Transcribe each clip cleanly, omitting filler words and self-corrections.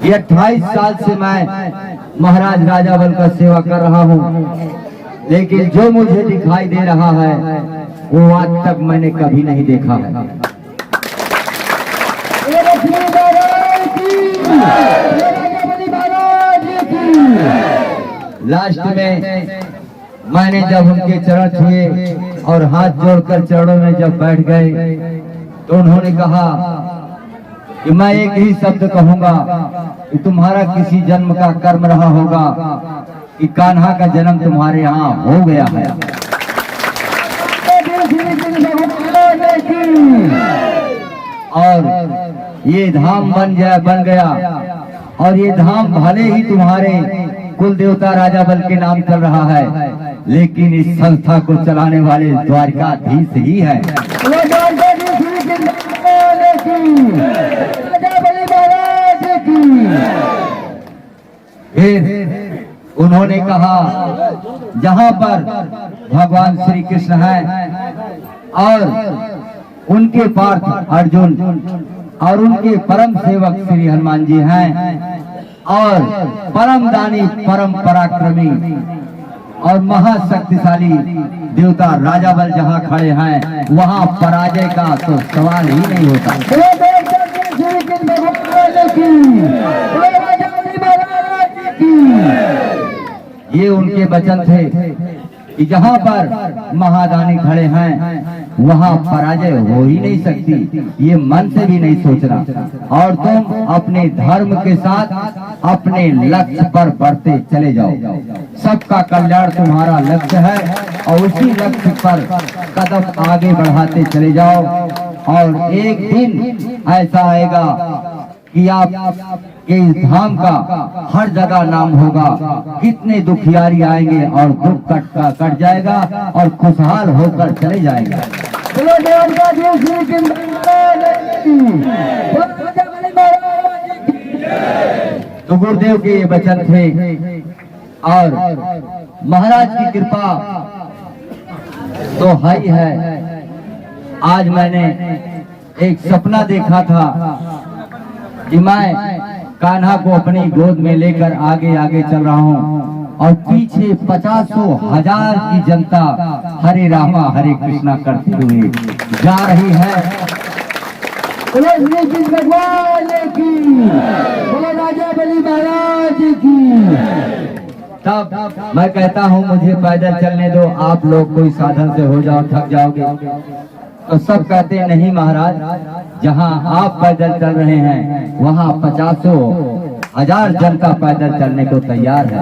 ये 28 साल से मैं महाराज राजावल का सेवा कर रहा हूँ, लेकिन जो मुझे दिखाई दे रहा है वो आज तक मैंने कभी नहीं देखा है। लास्ट में मैंने जब उनके चरण छुए और हाथ जोड़कर चरणों में जब बैठ गए तो उन्होंने कहा कि मैं एक ही शब्द कहूंगा कि तुम्हारा किसी जन्म का कर्म रहा होगा कि कान्हा का जन्म तुम्हारे यहाँ हो गया है। और ये धाम बन गया और ये धाम भले ही तुम्हारे कुल देवता राजावल के नाम चल रहा है, लेकिन इस संस्था को चलाने वाले द्वारकाधीश ही है। फिर उन्होंने कहा जहां पर भगवान श्री कृष्ण हैं और उनके पार्थ अर्जुन और उनके परम सेवक श्री हनुमान जी हैं और परम दानी परम पराक्रमी और महाशक्तिशाली देवता राजावल जहां खड़े हैं वहां पराजय का तो सवाल ही नहीं होता। ये उनके वचन थे कि जहां पर महादानी खड़े हैं वहां पराजय हो ही नहीं सकती, ये मन से भी नहीं सोचना। और तुम अपने धर्म के साथ अपने लक्ष्य पर बढ़ते चले जाओ। सबका कल्याण तुम्हारा लक्ष्य है और उसी लक्ष्य पर कदम आगे बढ़ाते चले जाओ। और एक दिन ऐसा आएगा कि आप के इस धाम का हर जगह नाम होगा। कितने दुखियारी आएंगे और दुख कट जाएगा और खुशहाल होकर चले जाएंगे। तो गुरुदेव के ये वचन थे और महाराज की कृपा तो है ही है। आज मैंने एक सपना देखा था कि मैं कान्हा को अपनी गोद में लेकर आगे आगे चल रहा हूँ और पीछे 50,000 की जनता हरे रामा हरे कृष्णा करते हुए जा रही है। भगवान की, राजा बलि महाराज की। तब मैं कहता हूँ मुझे पैदल चलने दो, आप लोग कोई साधन से हो जाओ, थक जाओगे। तो सब कहते नहीं महाराज, जहां आप पैदल चल रहे हैं वहां 50,000 जनता पैदल चलने को तैयार है।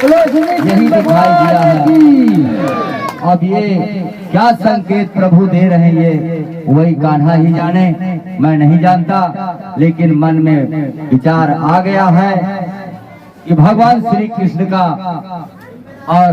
यही दिखाई दिया है। अब ये क्या संकेत प्रभु दे रहे हैं ये वही कान्हा ही जाने, मैं नहीं जानता। लेकिन मन में विचार आ गया है कि भगवान श्री कृष्ण का और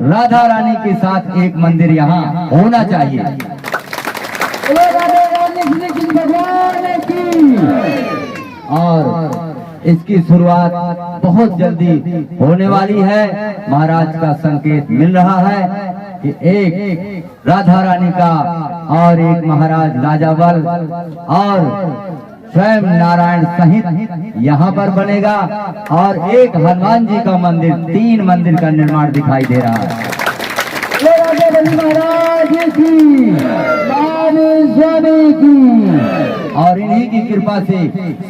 राधा रानी के साथ एक मंदिर यहाँ होना चाहिए। और इसकी शुरुआत बहुत जल्दी होने वाली है। महाराज का संकेत मिल रहा है कि एक राधा रानी का और एक महाराज राजावल और स्वयं नारायण सहित यहाँ पर बनेगा और एक हनुमान जी का मंदिर, 3 मंदिर का निर्माण दिखाई दे रहा है। महाराज की, स्वामी की। और इन्हीं की कृपा से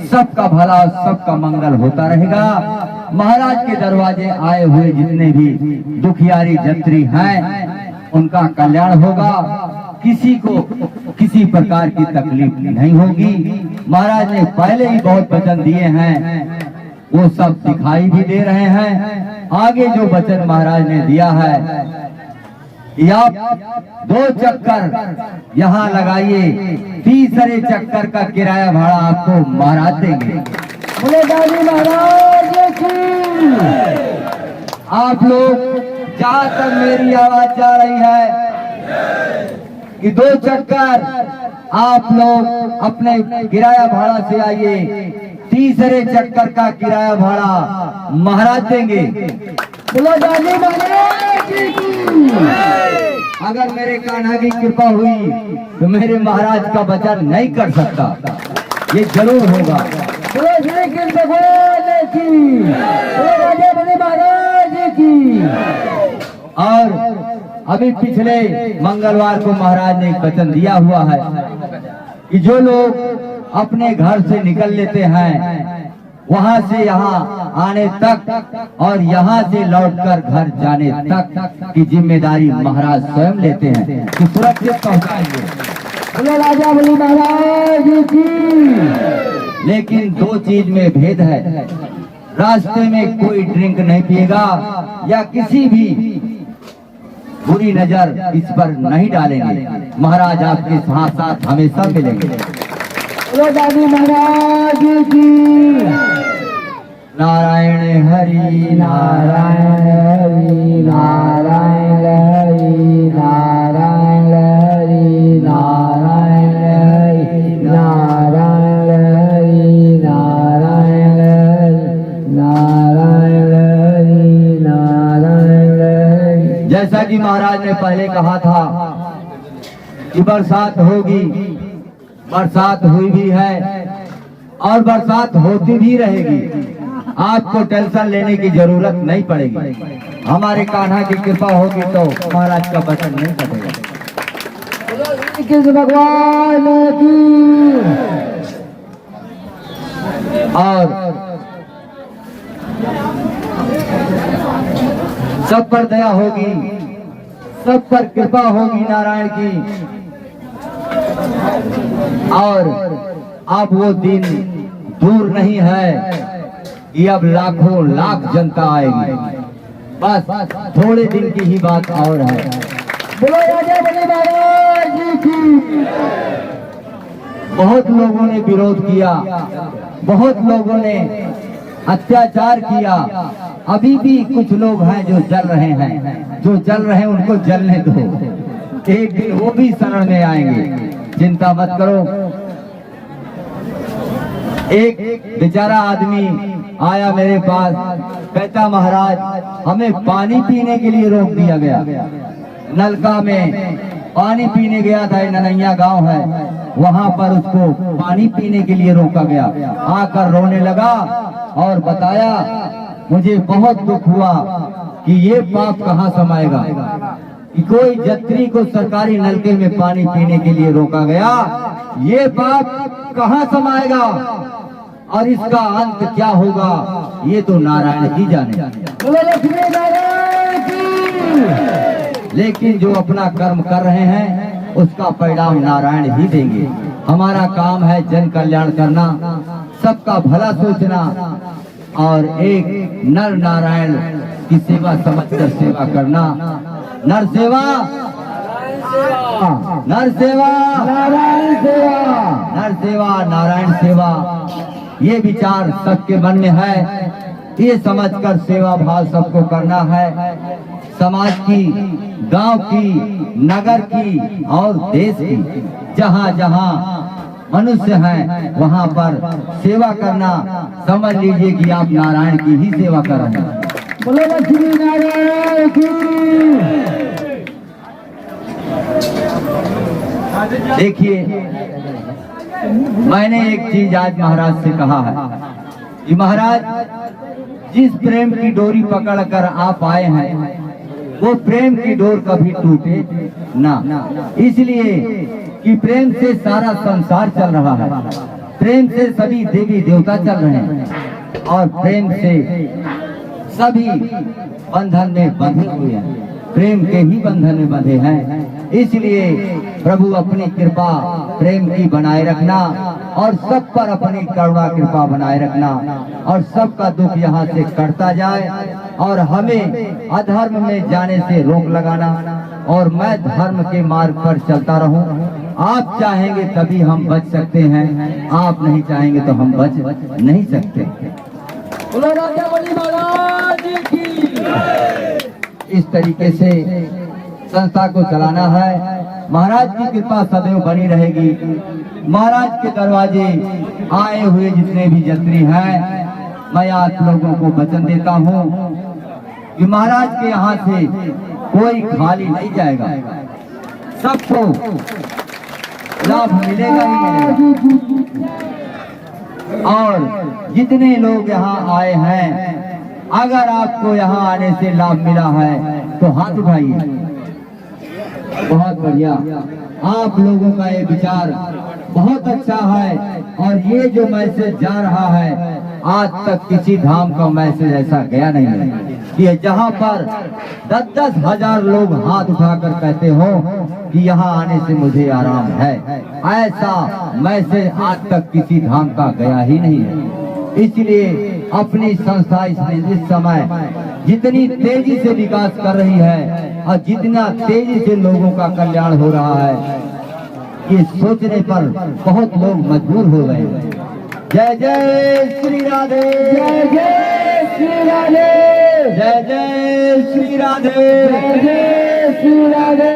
सबका भला सबका मंगल होता रहेगा। महाराज के दरवाजे आए हुए जितने भी दुखियारी जंत्री हैं उनका कल्याण होगा। किसी को किसी प्रकार की तकलीफ नहीं होगी। महाराज ने पहले ही बहुत वचन दिए हैं, वो सब दिखाई भी दे रहे हैं। आगे जो वचन महाराज ने दिया है, आप 2 चक्कर यहाँ लगाइए, तीसरे चक्कर का किराया भाड़ा आपको महाराज देंगे। बोले दादी महाराज की। आप लोग जहाँ तक मेरी आवाज जा रही है कि 2 चक्कर आप लोग अपने किराया भाड़ा से आइए, तीसरे चक्कर का किराया भाड़ा महाराज देंगे। बोलो दादी महाराज की। अगर मेरे कान्हा की कृपा हुई तो मेरे महाराज का वचन नहीं कर सकता, ये जरूर होगा। और अभी पिछले मंगलवार को महाराज ने एक वचन दिया हुआ है कि जो लोग अपने घर से निकल लेते हैं वहां से यहाँ आने तक और यहाँ से लौटकर घर जाने तक की जिम्मेदारी महाराज स्वयं लेते हैं कि सुरक्षित पहुंचाएंगे। बोलो राजा बलि महाराज की। लेकिन दो चीज में भेद है, रास्ते में कोई ड्रिंक नहीं पिएगा या किसी भी बुरी नजर इस पर नहीं डालेंगे। महाराज आपके साथ साथ हमेशा मिलेंगे। बोलो दादी महाराज की। नारायण हरि नारायण हरि नारायण हरि नारायण हरि नारायण हरि नारायण हरि नारायण हरि नारायण हरि नारायण हरि। जैसा कि महाराज ने पहले कहा था कि बरसात होगी, बरसात हुई भी है और बरसात होती भी रहेगी। आपको टेंशन लेने की जरूरत नहीं पड़ेगी। हमारे कान्हा की कृपा होगी तो महाराज का वचन नहीं कटेगा। भगवान की। और सब पर दया होगी, सब पर कृपा होगी नारायण की। और अब वो दिन दूर नहीं है कि अब लाखों लाख जनता आएगी। बस थोड़े दिन की ही बात और है। बोलो राजा बलि महाराज की। बहुत लोगों ने विरोध किया, बहुत लोगों ने अत्याचार किया। अभी भी कुछ लोग हैं जो जल रहे हैं, जो जल रहे हैं उनको जलने दो, एक दिन वो भी शरण में आएंगे। चिंता मत करो। एक बेचारा आदमी आया मेरे पास, कहता महाराज हमें पानी पीने के लिए रोक दिया गया। नलका में पानी पीने गया था, ननैया गांव है, वहां पर उसको पानी पीने के लिए रोका गया। आकर रोने लगा और बताया मुझे बहुत दुख हुआ कि ये पाप कहाँ समाएगा कि कोई यात्री को सरकारी नलके में पानी पीने के लिए रोका गया। ये पाप कहाँ समाएगा और इसका अंत क्या होगा ये तो नारायण ही जाने। लेकिन जो अपना कर्म कर रहे हैं उसका परिणाम नारायण ही देंगे। हमारा काम है जन कल्याण करना, सबका भला सोचना और एक नर नारायण की सेवा समझकर सेवा करना। नर सेवा, नर सेवा, नारायण सेवा, नर सेवा नारायण सेवा, ये विचार सबके मन में है। ये समझकर सेवा भाव सबको करना है। समाज की, गांव की, नगर की और देश की, जहाँ जहाँ मनुष्य हैं वहाँ पर सेवा करना समझ लीजिए कि आप नारायण की ही सेवा कर रहे हैं। बोलो लक्ष्मी नारायण की। देखिए मैंने एक चीज आज महाराज से कहा है कि महाराज जिस प्रेम की डोरी पकड़कर आप आए हैं वो प्रेम की डोर कभी टूटे ना, इसलिए कि प्रेम से सारा संसार चल रहा है, प्रेम से सभी देवी देवता चल रहे हैं और प्रेम से सभी बंधन में बंधे हुए हैं, प्रेम के ही बंधन में बंधे हैं। इसलिए प्रभु अपनी कृपा प्रेम की बनाए रखना और सब पर अपनी करुणा कृपा बनाए रखना और सबका दुख यहाँ से कटता जाए और हमें अधर्म में जाने से रोक लगाना और मैं धर्म के मार्ग पर चलता रहूं। आप चाहेंगे तभी हम बच सकते हैं, आप नहीं चाहेंगे तो हम बच नहीं सकते। बोलो राजा बलि महाराज की। इस तरीके से संस्था को चलाना है। महाराज की कृपा सदैव बनी रहेगी। महाराज के दरवाजे आए हुए जितने भी यात्री हैं, मैं आप लोगों को वचन देता हूँ कि महाराज के यहाँ से कोई खाली नहीं जाएगा, सबको लाभ मिलेगा ही मिलेगा। और जितने लोग यहाँ आए हैं अगर आपको यहाँ आने से लाभ मिला है तो हाथ उठाइए। बहुत बढ़िया, आप लोगों का ये विचार बहुत अच्छा है और ये जो मैसेज जा रहा है आज तक किसी धाम का मैसेज ऐसा गया नहीं है कि जहाँ पर 10-10 हजार लोग हाथ उठाकर कहते हो कि यहाँ आने से मुझे आराम है, ऐसा मैसेज आज तक किसी धाम का गया ही नहीं है। इसलिए अपनी संस्था इस समय जितनी तेजी से विकास कर रही है और जितना तेजी से लोगों का कल्याण हो रहा है, ये सोचने पर बहुत लोग मजबूर हो गए। जय जय श्री राधे, जय जय श्री राधे, जय जय श्री राधे, जय जय श्री राधे।